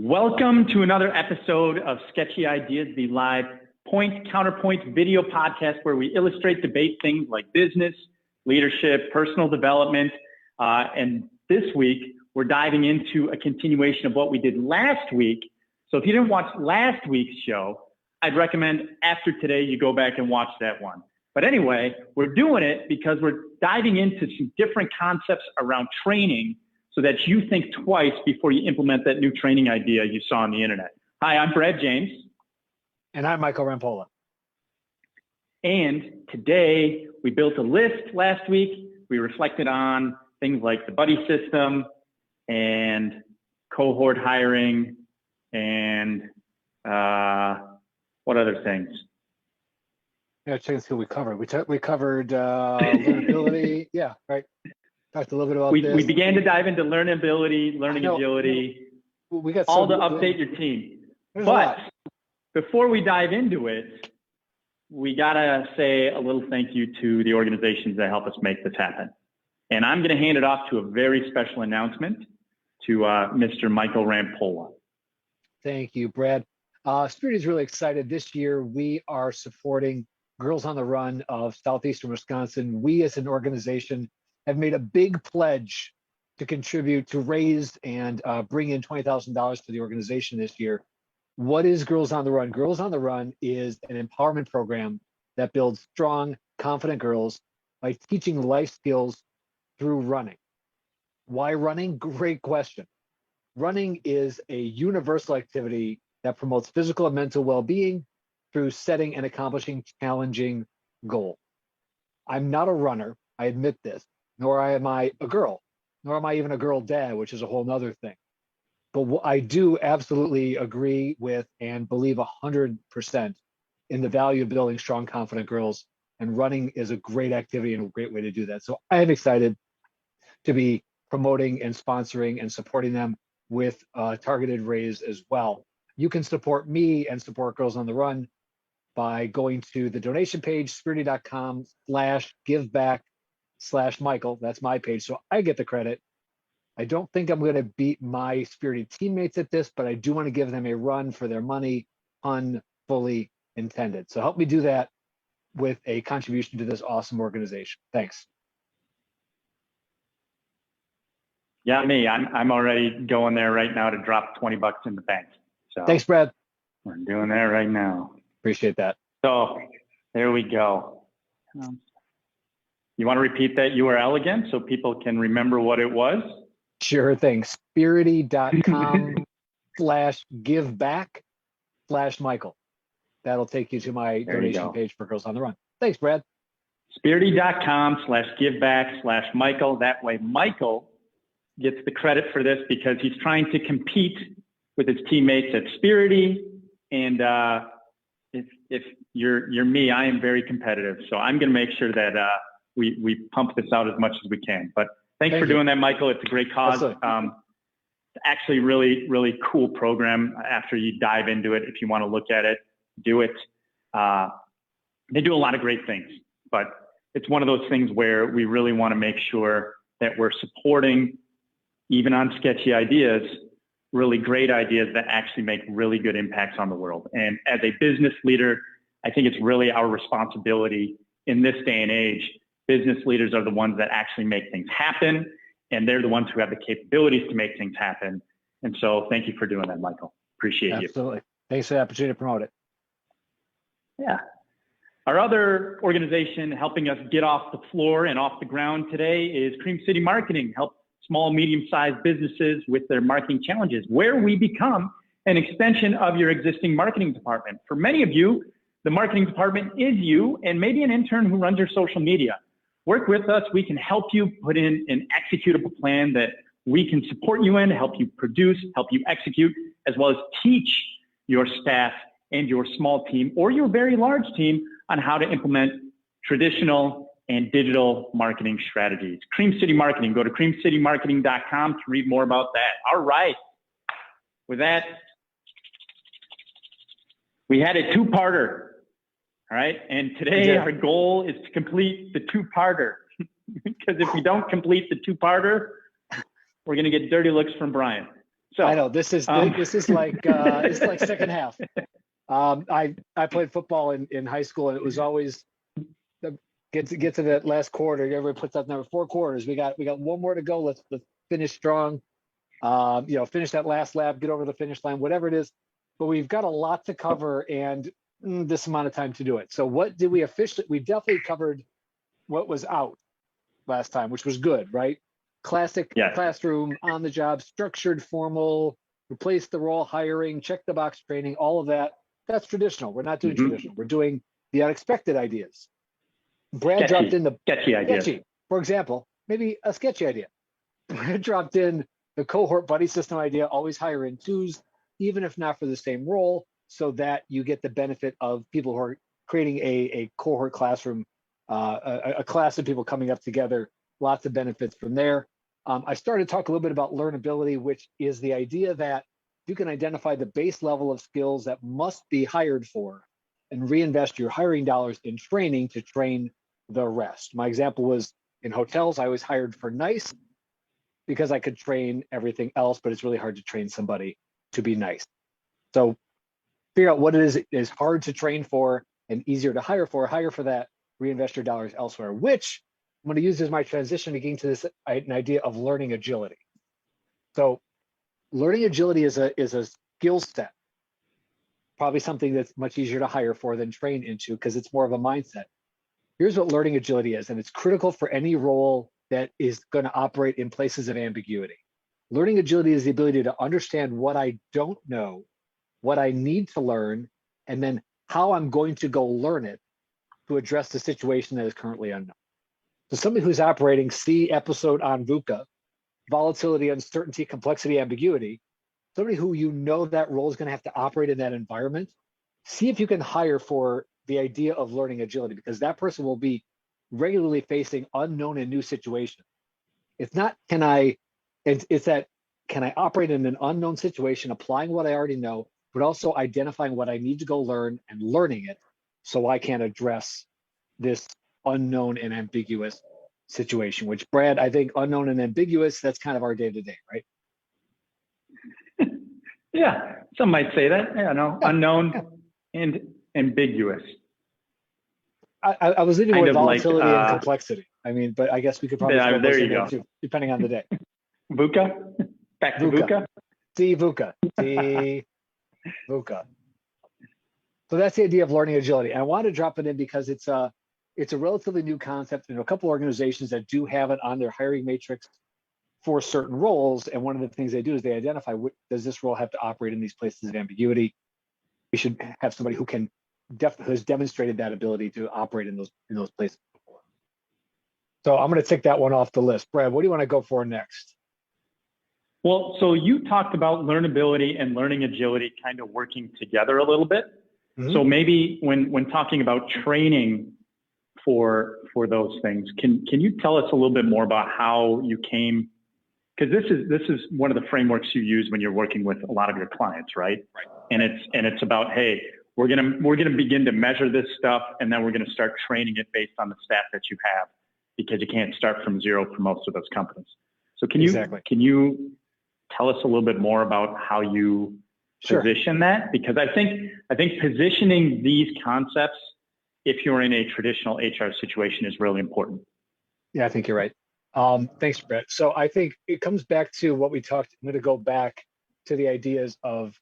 Welcome to another episode of Sketchy Ideas, the live point-counterpoint video podcast where we illustrate, debate things like business, leadership, personal development. And this week, we're diving into a continuation of what we did last week. So if you didn't watch last week's show, I'd recommend after today you go back and watch that one. But anyway, we're doing it because we're diving into some different concepts around training so that you think twice before you implement that new training idea you saw on the internet. Hi, I'm Brad James. And I'm Michael Rampolla. And today we built a list last week. We reflected on things like the buddy system and cohort hiring and what other things? Yeah, check and see what we covered. We covered learnability. Yeah, right. Talked a little bit about this. We began to dive into learnability, learning agility, we got all to update your team. But before we dive into it, we gotta say a little thank you to the organizations that help us make this happen. And I'm gonna hand it off to a very special announcement to Mr. Michael Rampolla. Thank you, Brad. Spirit is really excited. This year, we are supporting Girls on the Run of Southeastern Wisconsin. We as an organization have made a big pledge to contribute to raise and bring in $20,000 to the organization this year. What is Girls on the Run? Girls on the Run is an empowerment program that builds strong, confident girls by teaching life skills through running. Why running? Great question. Running is a universal activity that promotes physical and mental well-being through setting and accomplishing challenging goals. I'm not a runner, I admit this, nor am I a girl, nor am I even a girl dad, which is a whole nother thing. But I do absolutely agree with and believe 100% in the value of building strong, confident girls, and running is a great activity and a great way to do that. So I am excited to be promoting and sponsoring and supporting them with a targeted raise as well. You can support me and support Girls on the Run by going to the donation page, spirited.com/giveback/Michael. That's my page, so I get the credit. I don't think I'm going to beat my Spirited teammates at this, but I do want to give them a run for their money, pun fully intended. So help me do that with a contribution to this awesome organization. Thanks. Yeah, me. I'm already going there right now to drop 20 bucks in the bank. So thanks, Brad. We're doing that right now. Appreciate that. So there we go. You want to repeat that URL again so people can remember what it was? Sure thing. Spirited.com/giveback/Michael. That'll take you to my donation page for Girls on the Run. Thanks, Brad. Spirited.com/giveback/Michael. That way Michael gets the credit for this because he's trying to compete with his teammates at Spirity. And if you're me, I am very competitive. So I'm going to make sure that we pump this out as much as we can. But thanks for doing that, Michael. It's a great cause. It's actually really, really cool program. After you dive into it, if you want to look at it, do it. They do a lot of great things, but it's one of those things where we really want to make sure that we're supporting, even on Sketchy Ideas, really great ideas that actually make really good impacts on the world. And as a business leader, I think it's really our responsibility in this day and age. Business leaders are the ones that actually make things happen, and they're the ones who have the capabilities to make things happen. And so thank you for doing that, Michael. Appreciate you. Absolutely. Thanks for the opportunity to promote it. Yeah. Our other organization helping us get off the floor and off the ground today is Cream City Marketing, help small, medium-sized businesses with their marketing challenges, where we become an extension of your existing marketing department. For many of you, the marketing department is you and maybe an intern who runs your social media. Work with us. We can help you put in an executable plan that we can support you in, help you produce, help you execute, as well as teach your staff and your small team or your very large team on how to implement traditional and digital marketing strategies. Cream City Marketing. Go to creamcitymarketing.com to read more about that. All right. With that, we had a two-parter. All right. And today our goal is to complete the two-parter. Because if we don't complete the two-parter, we're going to get dirty looks from Brian. So I know this is like it's like second half. I played football in high school, and it was always get to that last quarter. Everybody puts up number 4 quarters. We got one more to go. Let's finish strong. Finish that last lap, get over the finish line, whatever it is. But we've got a lot to cover, and this amount of time to do it. So what did we officially? We definitely covered what was out last time, which was good, right? Classic classroom, on the job, structured, formal, replace the role, hiring, check the box training, all of that. That's traditional. We're not doing traditional. We're doing the unexpected ideas. Brad dropped in the sketchy ideas. sketchy, for example, maybe a sketchy idea. Brad dropped in the cohort buddy system idea, always hire in twos, even if not for the same role, so that you get the benefit of people who are creating a cohort classroom, a class of people coming up together, lots of benefits from there. I started to talk a little bit about learnability, which is the idea that you can identify the base level of skills that must be hired for and reinvest your hiring dollars in training to train the rest. My example was in hotels, I was hired for nice because I could train everything else, but it's really hard to train somebody to be nice. So figure out what it is hard to train for and easier to hire for that, reinvest your dollars elsewhere, which I'm going to use as my transition to get into this an idea of learning agility. So learning agility is a skill set, probably something that's much easier to hire for than train into because it's more of a mindset. Here's what learning agility is, and it's critical for any role that is going to operate in places of ambiguity. Learning agility is the ability to understand what I don't know, what I need to learn, and then how I'm going to go learn it to address the situation that is currently unknown. So somebody who's operating, see episode on VUCA, volatility, uncertainty, complexity, ambiguity, somebody who you know that role is going to have to operate in that environment, see if you can hire for the idea of learning agility, because that person will be regularly facing unknown and new situations. It's not it's that can I operate in an unknown situation, applying what I already know, but also identifying what I need to go learn and learning it so I can address this unknown and ambiguous situation, which Brad, I think unknown and ambiguous, that's kind of our day-to-day, right? Yeah, some might say that. Unknown and ambiguous. I was leaving with volatility like, and complexity. I mean, but I guess we could probably there you go. Too, depending on the day. VUCA? Back to VUCA? See VUCA. See VUCA. So that's the idea of learning agility. And I want to drop it in because it's a relatively new concept. A couple organizations that do have it on their hiring matrix for certain roles. And one of the things they do is they identify, does this role have to operate in these places of ambiguity? We should have somebody who has demonstrated that ability to operate in those places before. So I'm going to tick that one off the list. Brad, what do you want to go for next? Well, so you talked about learnability and learning agility kind of working together a little bit. Mm-hmm. So maybe when talking about training for those things, can you tell us a little bit more about how you came? Because this is one of the frameworks you use when you're working with a lot of your clients, right? Right. And it's about, hey, we're gonna begin to measure this stuff, and then we're gonna start training it based on the staff that you have, because you can't start from zero for most of those companies. So can you tell us a little bit more about how you position that? Because I think positioning these concepts, if you're in a traditional HR situation, is really important. Yeah, I think you're right. Thanks, Brett. So I think it comes back to what we talked. I'm going to go back to the ideas of,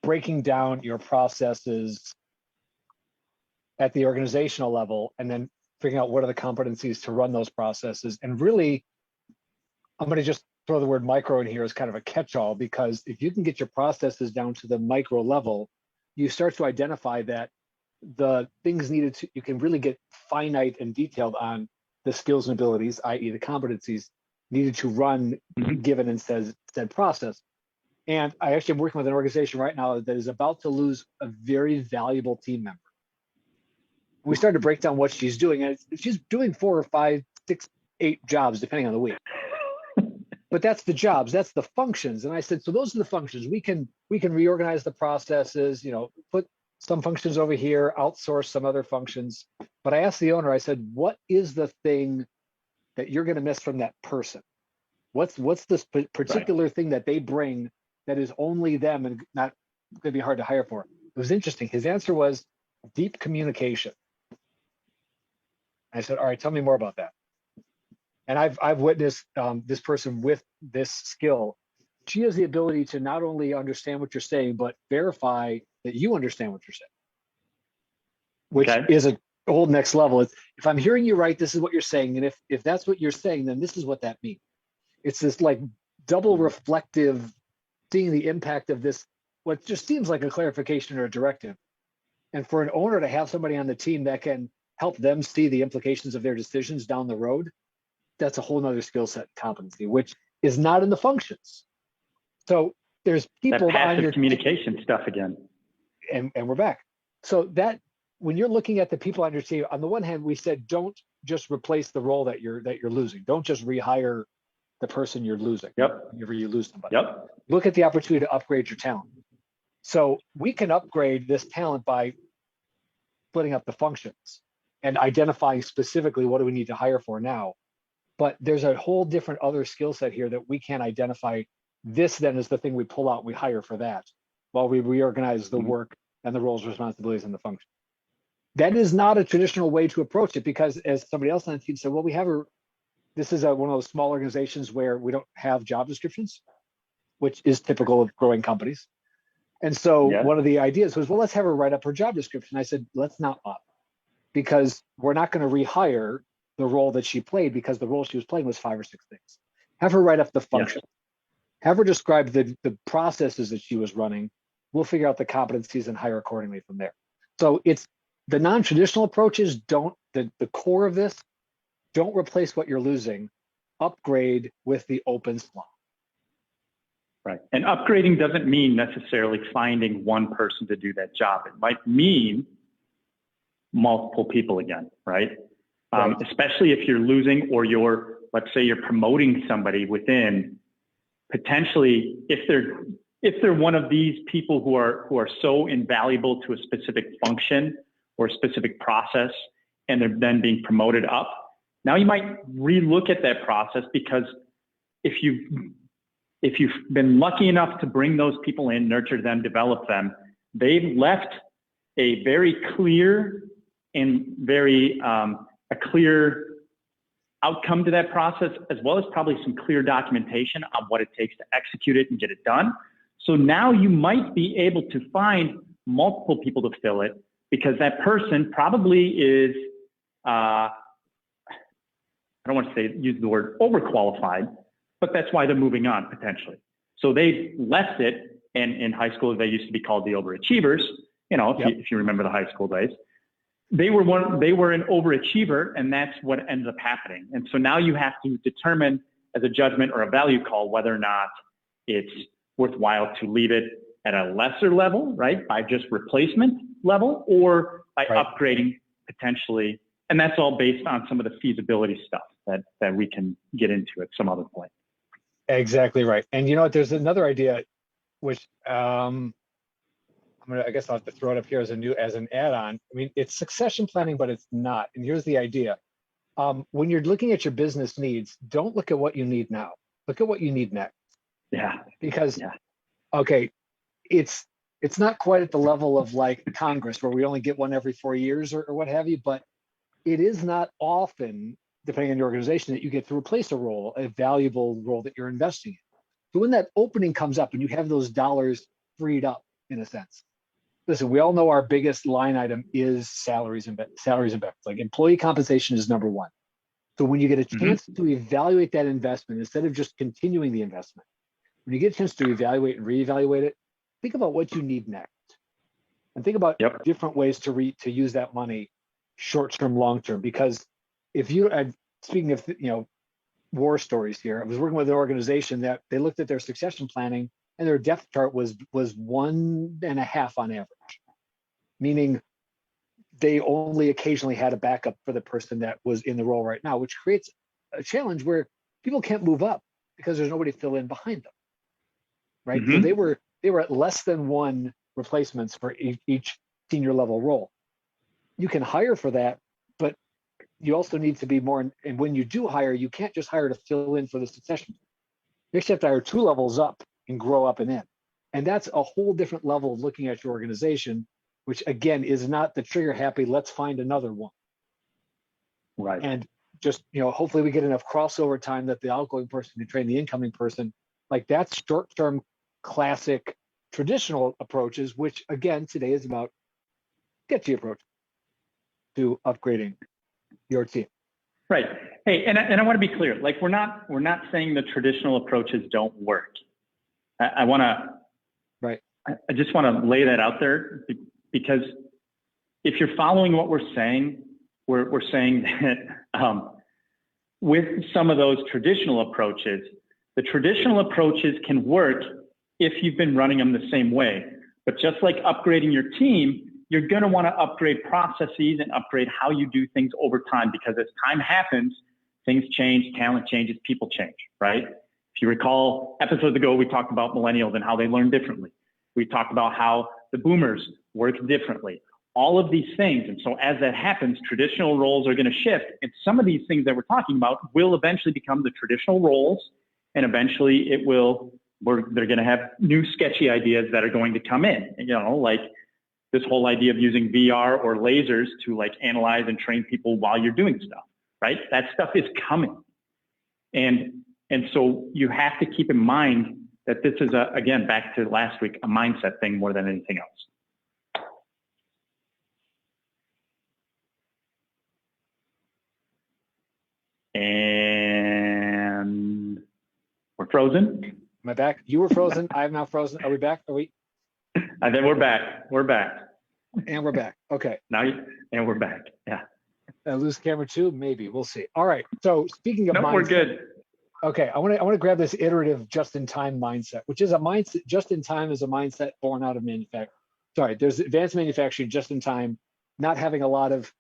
breaking down your processes at the organizational level, and then figuring out what are the competencies to run those processes. And really, I'm going to just throw the word micro in here as kind of a catch-all, because if you can get your processes down to the micro level, you start to identify that the things needed to, you can really get finite and detailed on the skills and abilities, i.e. the competencies needed to run given and said process. And I actually am working with an organization right now that is about to lose a very valuable team member. We started to break down what she's doing, and she's doing 4 or 5, 6, 8 jobs, depending on the week. But that's the jobs, that's the functions. And I said, so those are the functions. We can reorganize the processes, put some functions over here, outsource some other functions. But I asked the owner, I said, what is the thing that you're going to miss from that person? What's this particular thing that they bring that is only them and not going to be hard to hire for? It was interesting. His answer was deep communication. I said, all right, tell me more about that. And I've witnessed this person with this skill. She has the ability to not only understand what you're saying, but verify that you understand what you're saying, which is a whole next level. It's, if I'm hearing you right, this is what you're saying. And if that's what you're saying, then this is what that means. It's this like double reflective, seeing the impact of this, what just seems like a clarification or a directive. And for an owner to have somebody on the team that can help them see the implications of their decisions down the road, that's a whole nother skill set and competency, which is not in the functions. So there's people that passive on your communication stuff again. And we're back. So that when you're looking at the people on your team, on the one hand, we said don't just replace the role that you're losing. Don't just rehire the person you're losing. Yep. Whenever you lose somebody. Yep. Look at the opportunity to upgrade your talent. So we can upgrade this talent by splitting up the functions and identifying specifically what do we need to hire for now. But there's a whole different other skill set here that we can't identify. This then is the thing we pull out, we hire for that while we reorganize the work and the roles, responsibilities, and the function. That is not a traditional way to approach it because as somebody else on the team said, well, this is one of those small organizations where we don't have job descriptions, which is typical of growing companies. And so one of the ideas was, well, let's have her write up her job description. I said, let's not because we're not going to rehire the role that she played because the role she was playing was 5 or 6 things. Have her write up the function. Have her describe the processes that she was running. We'll figure out the competencies and hire accordingly from there. So it's the non-traditional approaches the core of this, don't replace what you're losing, upgrade with the open slot. Right. And upgrading doesn't mean necessarily finding one person to do that job. It might mean multiple people again, right? Especially if you're losing or let's say you're promoting somebody within, potentially if they're one of these people who are so invaluable to a specific function or a specific process and they're then being promoted up, now you might relook at that process because if you've been lucky enough to bring those people in, nurture them, develop them, they've left a very clear and very a clear outcome to that process, as well as probably some clear documentation on what it takes to execute it and get it done. So now you might be able to find multiple people to fill it because that person probably is, I don't want to use the word overqualified, but that's why they're moving on potentially. So they left it, and in high school, they used to be called the overachievers, if you remember the high school days. They were an overachiever, and that's what ended up happening. And so now you have to determine as a judgment or a value call whether or not it's worthwhile to leave it at a lesser level, right, by just replacement level, or by upgrading potentially. And that's all based on some of the feasibility stuff that we can get into at some other point. Exactly right. And you know what? There's another idea, which I guess I'll have to throw it up here as an add-on. I mean, it's succession planning, but it's not. And here's the idea. When you're looking at your business needs, don't look at what you need now. Look at what you need next. Yeah. Because, okay, it's not quite at the level of like Congress where we only get one every 4 years or what have you, but it is not often, depending on your organization, that you get to replace a valuable role that you're investing in. So when that opening comes up and you have those dollars freed up, in a sense, listen, we all know our biggest line item is salaries and benefits. Like employee compensation is number one. So when you get a chance to evaluate that investment, instead of just continuing the investment, when you get a chance to evaluate and reevaluate it, think about what you need next, and think about different ways to use that money, short-term, long-term. Because if speaking of war stories here, I was working with an organization that they looked at their succession planning, and their depth chart was 1.5 on average, meaning they only occasionally had a backup for the person that was in the role right now, which creates a challenge where people can't move up because there's nobody to fill in behind them, right? So they were at less than 1 replacements for each senior level role. You can hire for that, but you also need to be more, and when you do hire, you can't just hire to fill in for the succession. You actually have to hire 2 levels up and grow up and in. And that's a whole different level of looking at your organization, which again is not the trigger happy, let's find another one. Right. And just, hopefully we get enough crossover time that the outgoing person can train the incoming person. Like that's short-term classic traditional approaches, which again, today is about sketchy approach to upgrading your team. Right. Hey, and I want to be clear, like we're not saying the traditional approaches don't work. I want to, right. I just want to lay that out there because if you're following what we're saying, we're saying that with some of those traditional approaches, the traditional approaches can work if you've been running them the same way. But just like upgrading your team, you're going to want to upgrade processes and upgrade how you do things over time, because as time happens, things change, talent changes, people change, right? If you recall episodes ago, we talked about millennials and how they learn differently. We talked about how the boomers work differently, all of these things. And so as that happens, traditional roles are going to shift. And some of these things that we're talking about will eventually become the traditional roles. And eventually they're going to have new sketchy ideas that are going to come in, like this whole idea of using VR or lasers to like analyze and train people while you're doing stuff, right? That stuff is coming. And so you have to keep in mind that this is, again, back to last week, a mindset thing more than anything else. And we're frozen. Am I back? You were frozen. I am now frozen. Are we back? Are we? And then we're back. We're back. And we're back. Okay. And we're back. Yeah. Lose camera too? Maybe. We'll see. All right. So speaking of mindset, we're good. Okay. I want to grab this iterative just-in-time mindset, which is a mindset. Just-in-time is a mindset born out of manufacturing. Sorry, there's advanced manufacturing just-in-time, not having a lot of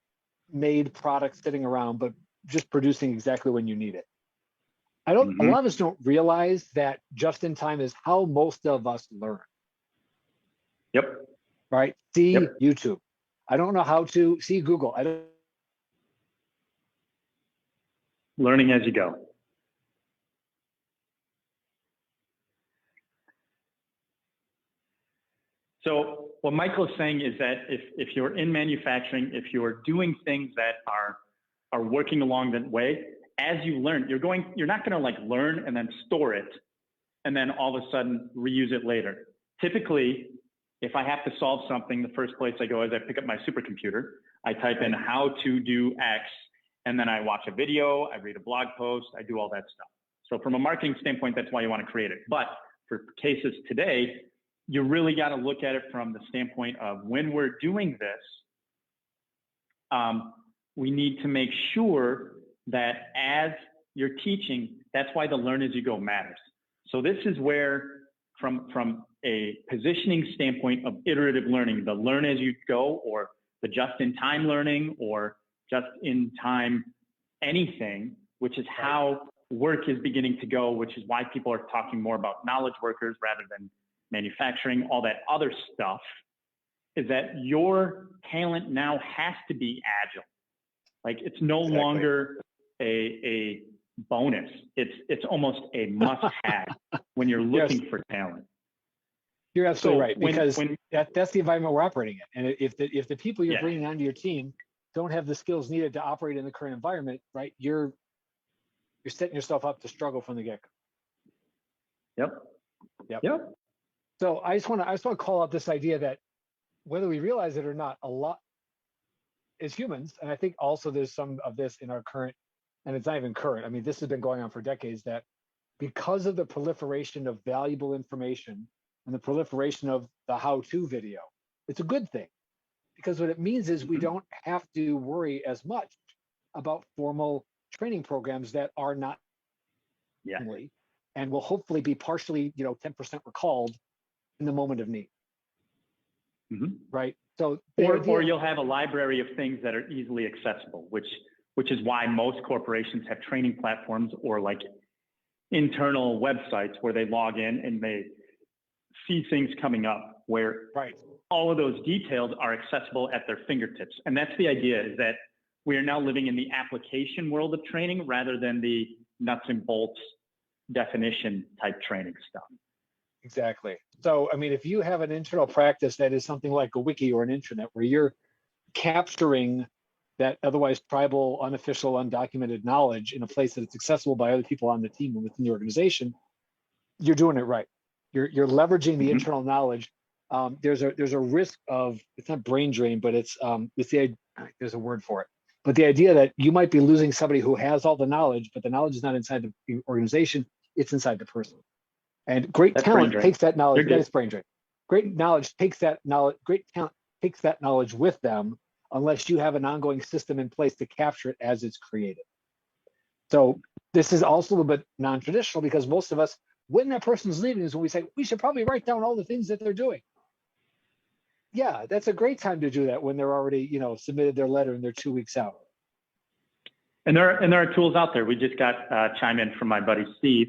made products sitting around, but just producing exactly when you need it. A lot of us don't realize that just-in-time is how most of us learn. Yep. Right? See YouTube. I don't know how to see Google. I don't. Learning as you go. So what Michael is saying is that if you're in manufacturing, if you're doing things that are working along that way, as you learn, you're not going to like learn and then store it and then all of a sudden reuse it later. Typically, if I have to solve something, the first place I go is I pick up my supercomputer, I type in how to do X, and then I watch a video, I read a blog post, I do all that stuff. So from a marketing standpoint, that's why you want to create it. But for cases today, you really got to look at it from the standpoint of when we're doing this, we need to make sure that as you're teaching, that's why the learn as you go matters. So this is where from a positioning standpoint of iterative learning, the learn as you go or the just-in-time learning or just-in-time anything, which is how work is beginning to go, which is why people are talking more about knowledge workers rather than manufacturing, all that other stuff, is that your talent now has to be agile. Like it's no longer a bonus. It's almost a must-have when you're looking for talent. You're absolutely right, because that's the environment we're operating in. And if the people you're bringing onto your team don't have the skills needed to operate in the current environment, right, you're setting yourself up to struggle from the get-go. Yep. So I just want to call out this idea that whether we realize it or not, a lot as humans, and I think also there's some of this in our current, and it's not even current. I mean, this has been going on for decades, that because of the proliferation of valuable information and the proliferation of the how-to video, it's a good thing, because what it means is we don't have to worry as much about formal training programs that are not and will hopefully be partially 10% recalled in the moment of need. Right. So or you'll have a library of things that are easily accessible, which is why most corporations have training platforms or like internal websites where they log in and they see things coming up where all of those details are accessible at their fingertips. And that's the idea, is that we are now living in the application world of training rather than the nuts and bolts definition type training stuff. Exactly. So, I mean, if you have an internal practice that is something like a wiki or an intranet where you're capturing that otherwise tribal, unofficial, undocumented knowledge in a place that it's accessible by other people on the team and within the organization, you're doing it right. You're leveraging the internal knowledge. There's a risk of, it's not brain drain, but there's a word for it. But the idea that you might be losing somebody who has all the knowledge, but the knowledge is not inside the organization, it's inside the person. And great talent takes that knowledge. That is brain drain. Great knowledge takes that knowledge. Great talent takes that knowledge with them, unless you have an ongoing system in place to capture it as it's created. So this is also a little bit non-traditional, because most of us, when that person's leaving, is when we say we should probably write down all the things that they're doing. Yeah, that's a great time to do that when they're already, submitted their letter and they're 2 weeks out. And there are tools out there. We just got chime in from my buddy Steve,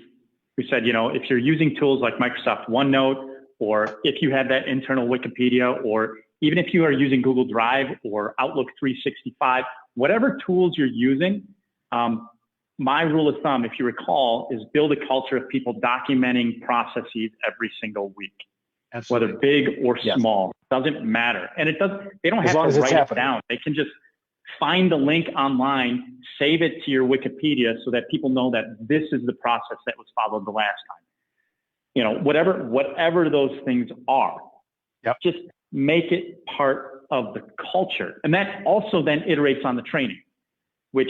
who said, if you're using tools like Microsoft OneNote, or if you have that internal Wikipedia, or even if you are using Google Drive or Outlook 365, whatever tools you're using, my rule of thumb, if you recall, is build a culture of people documenting processes every single week. Absolutely. Whether big or small, doesn't matter. And they don't have to write it down. They can just find the link online, save it to your Wikipedia so that people know that this is the process that was followed the last time. Whatever those things are, just make it part of the culture. And that also then iterates on the training, which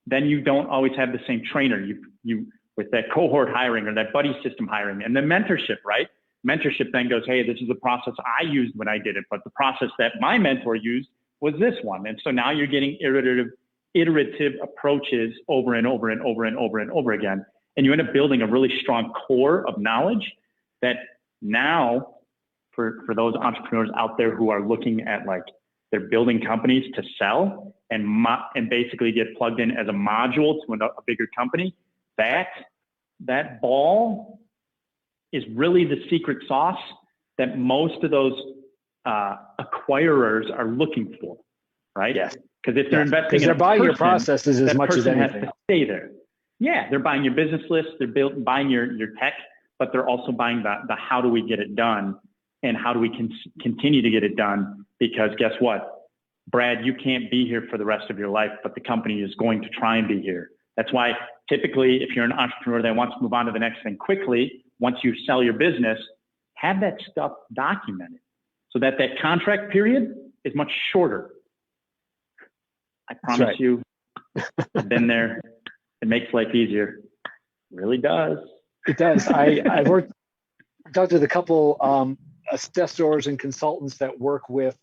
then you don't always have the same trainer. You with that cohort hiring or that buddy system hiring and the mentorship, right? Mentorship then goes, hey, this is the process I used when I did it, but the process that my mentor used was this one. And so now you're getting iterative approaches over and over and over and over and over again. And you end up building a really strong core of knowledge that now for those entrepreneurs out there who are looking at they're building companies to sell and basically get plugged in as a module to a bigger company, that ball is really the secret sauce that most of those acquirers are looking for, right? Yes. Because if they're investing, because they're buying your processes as much as anything. Has to stay there. Yeah, they're buying your business list, they're buying your tech, but they're also buying the how do we get it done and how do we continue to get it done? Because guess what, Brad, you can't be here for the rest of your life, but the company is going to try and be here. That's why typically, if you're an entrepreneur that wants to move on to the next thing quickly, once you sell your business, have that stuff documented so that contract period is much shorter. I promise you, I've been there. It makes life easier. It really does. It does. I've talked with a couple assessors and consultants that work with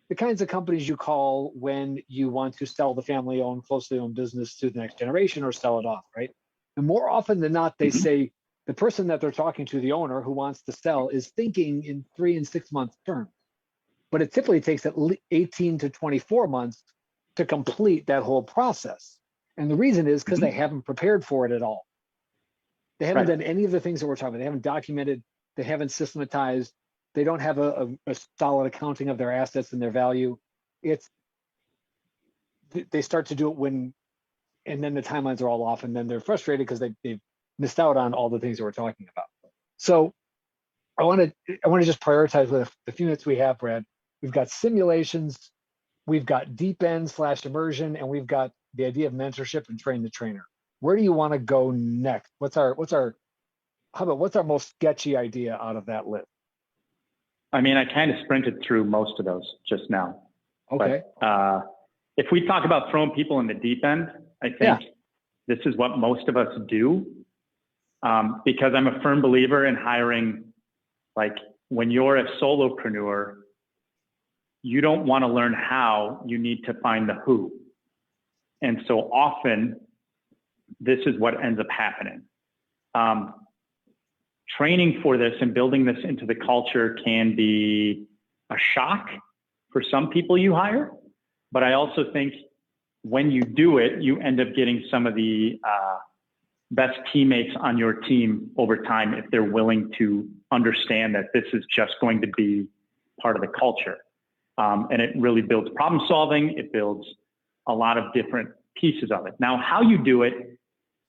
the kinds of companies you call when you want to sell the family-owned, closely owned business to the next generation or sell it off, right? And more often than not, they say the person that they're talking to, the owner who wants to sell, is thinking in 3 and 6 month terms. But it typically takes at least 18 to 24 months to complete that whole process. And the reason is because they haven't prepared for it at all. They haven't done any of the things that we're talking about. They haven't documented, they haven't systematized, they don't have a solid accounting of their assets and their value. They start to do it and then the timelines are all off, and then they're frustrated because they've missed out on all the things that we're talking about. So I want to just prioritize with the few minutes we have, Brad. We've got simulations, we've got deep end / immersion, and we've got the idea of mentorship and train the trainer. Where do you want to go next? What's our most sketchy idea out of that list? I mean, I kind of sprinted through most of those just now. Okay. But, if we talk about throwing people in the deep end, I think this is what most of us do, because I'm a firm believer in hiring. When you're a solopreneur, you don't want to learn how, you need to find the who. And so often, this is what ends up happening. Training for this and building this into the culture can be a shock for some people you hire. But I also think when you do it, you end up getting some of the best teammates on your team over time if they're willing to understand that this is just going to be part of the culture. And it really builds problem solving. It builds a lot of different pieces of it. Now, how you do it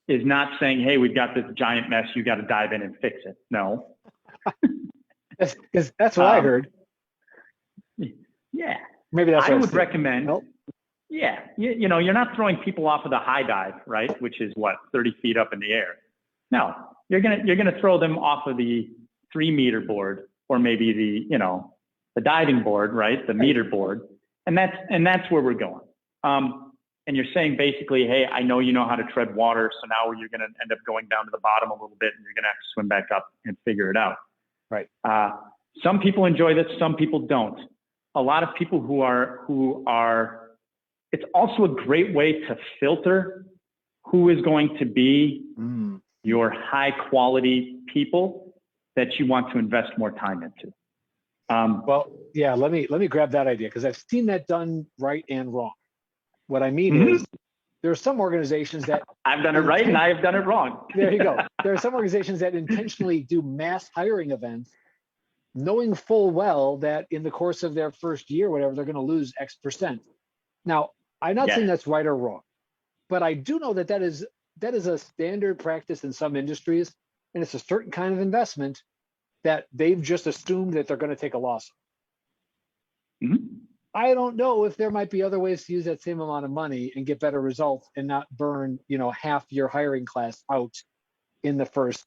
is not saying, hey, we've got this giant mess, you got to dive in and fix it. No. Because that's what I heard. Yeah. Maybe that's I what would recommend. Nope. Yeah. You know, you're not throwing people off of the high dive, right? Which is what, 30 feet up in the air. No, you're gonna throw them off of the 3-meter board, or maybe the, you know, the diving board, right? The meter board. And that's where we're going. And you're saying basically, hey, I know you know how to tread water, so now you're going to end up going down to the bottom a little bit, and you're going to have to swim back up and figure it out. Right. Some people enjoy this, some people don't. A lot of people who are. It's also a great way to filter who is going to be your high quality people that you want to invest more time into. Well, yeah, let me grab that idea, because I've seen that done right and wrong. What I mean is, there are some organizations that I've done it right and I've done it wrong. There you go. There are some organizations that intentionally do mass hiring events, knowing full well that in the course of their first year, whatever, they're going to lose X percent. Now, I'm not saying that's right or wrong, but I do know that that is a standard practice in some industries, and it's a certain kind of investment that they've just assumed that they're going to take a loss. I don't know if there might be other ways to use that same amount of money and get better results and not burn, you know, half your hiring class out in the first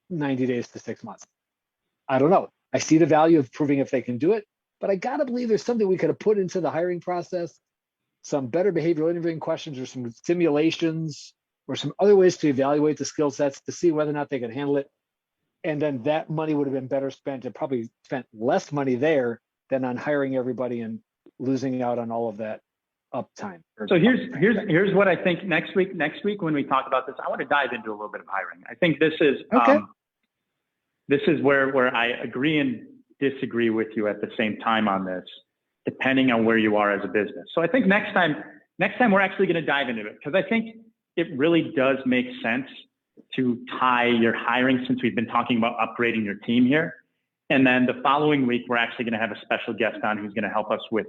90 days to 6 months. I don't know. I see the value of proving if they can do it, but I gotta believe there's something we could have put into the hiring process, some better behavioral interviewing questions or some simulations or some other ways to evaluate the skill sets to see whether or not they can handle it. And then that money would have been better spent, and probably spent less money there than on hiring everybody and losing out on all of that uptime. So here's what I think next week when we talk about this, I want to dive into a little bit of hiring. I think this is where I agree and disagree with you at the same time on this, depending on where you are as a business. So I think next time we're actually going to dive into it, because I think it really does make sense to tie your hiring, since we've been talking about upgrading your team here. And then the following week, we're actually going to have a special guest on who's going to help us with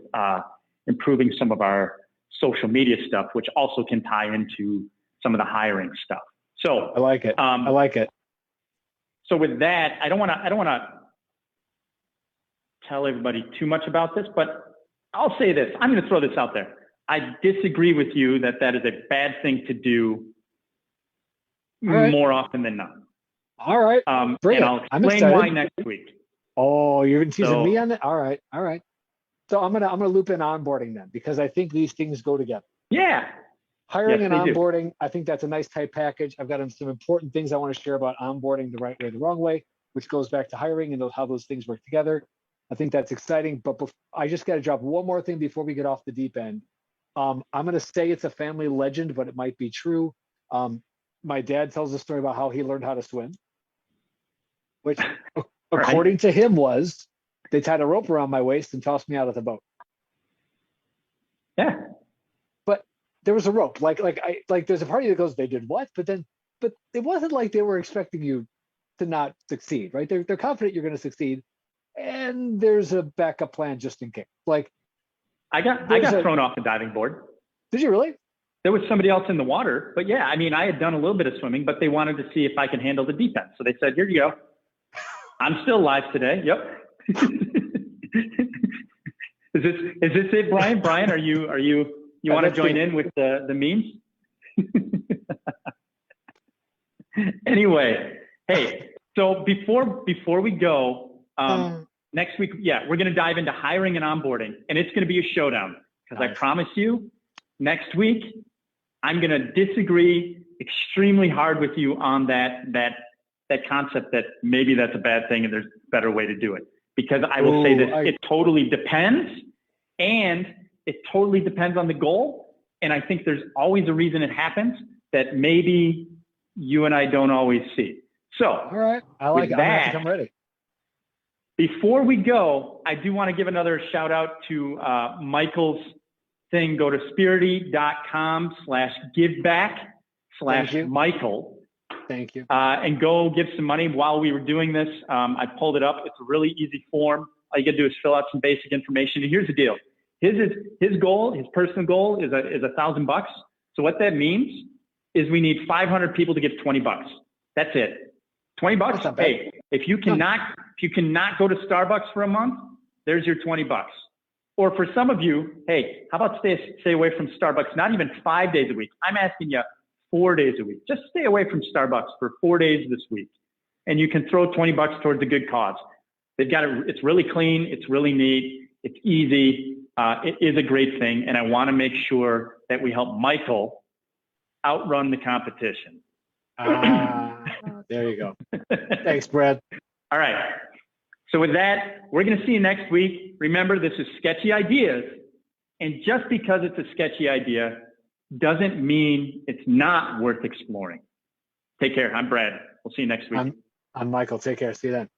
improving some of our social media stuff, which also can tie into some of the hiring stuff. So I like it. I like it. So with that, I don't want to tell everybody too much about this, but I'll say this. I'm going to throw this out there. I disagree with you that is a bad thing to do more often than not. All right. And I'll explain why next week. Oh, you're teasing me on that? All right. All right. So I'm gonna loop in onboarding then, because I think these things go together. Yeah. Hiring and onboarding, I think that's a nice tight package. I've got some important things I want to share about onboarding the right way, the wrong way, which goes back to hiring and how those things work together. I think that's exciting. But I just got to drop one more thing before we get off the deep end. I'm going to say it's a family legend, but it might be true. My dad tells a story about how he learned how to swim, which according to him was they tied a rope around my waist and tossed me out of the boat. Yeah. But there was a rope. Like there's a party that goes, they did what? But it wasn't like they were expecting you to not succeed, right? They're confident you're going to succeed. And there's a backup plan just in case. Like I got thrown off the diving board. Did you really? There was somebody else in the water, but yeah, I mean, I had done a little bit of swimming, but they wanted to see if I could handle the deep end. So they said, here you go. I'm still alive today. Yep. Is this it, Brian? Brian, you want to join in with the memes? Anyway, hey, so before we go, next week, we're going to dive into hiring and onboarding, and it's going to be a showdown, because I promise you, next week, I'm going to disagree extremely hard with you on that concept that maybe that's a bad thing and there's a better way to do it. Because I will say this, it totally depends, and it totally depends on the goal. And I think there's always a reason it happens that maybe you and I don't always see. So, all right, I like that. I'm ready. Before we go, I do want to give another shout out to Michael's thing. Go to spirity.com/giveback/Michael. Thank you. And go give some money. While we were doing this, I pulled it up. It's a really easy form. All you got to do is fill out some basic information. And here's the deal. His goal, his personal goal is $1,000. So what that means is we need 500 people to give $20. That's it. $20. Hey, If you cannot go to Starbucks for a month, there's your 20 bucks. Or for some of you, hey, how about stay away from Starbucks, not even 5 days a week. I'm asking you 4 days a week. Just stay away from Starbucks for 4 days this week. And you can throw 20 bucks towards a good cause. They've got it. It's really clean. It's really neat. It's easy. It is a great thing. And I want to make sure that we help Michael outrun the competition. There you go. Thanks, Brad. All right. So with that, we're going to see you next week. Remember, this is Sketchy Ideas. And just because it's a sketchy idea doesn't mean it's not worth exploring. Take care. I'm Brad. We'll see you next week. I'm Michael. Take care. See you then.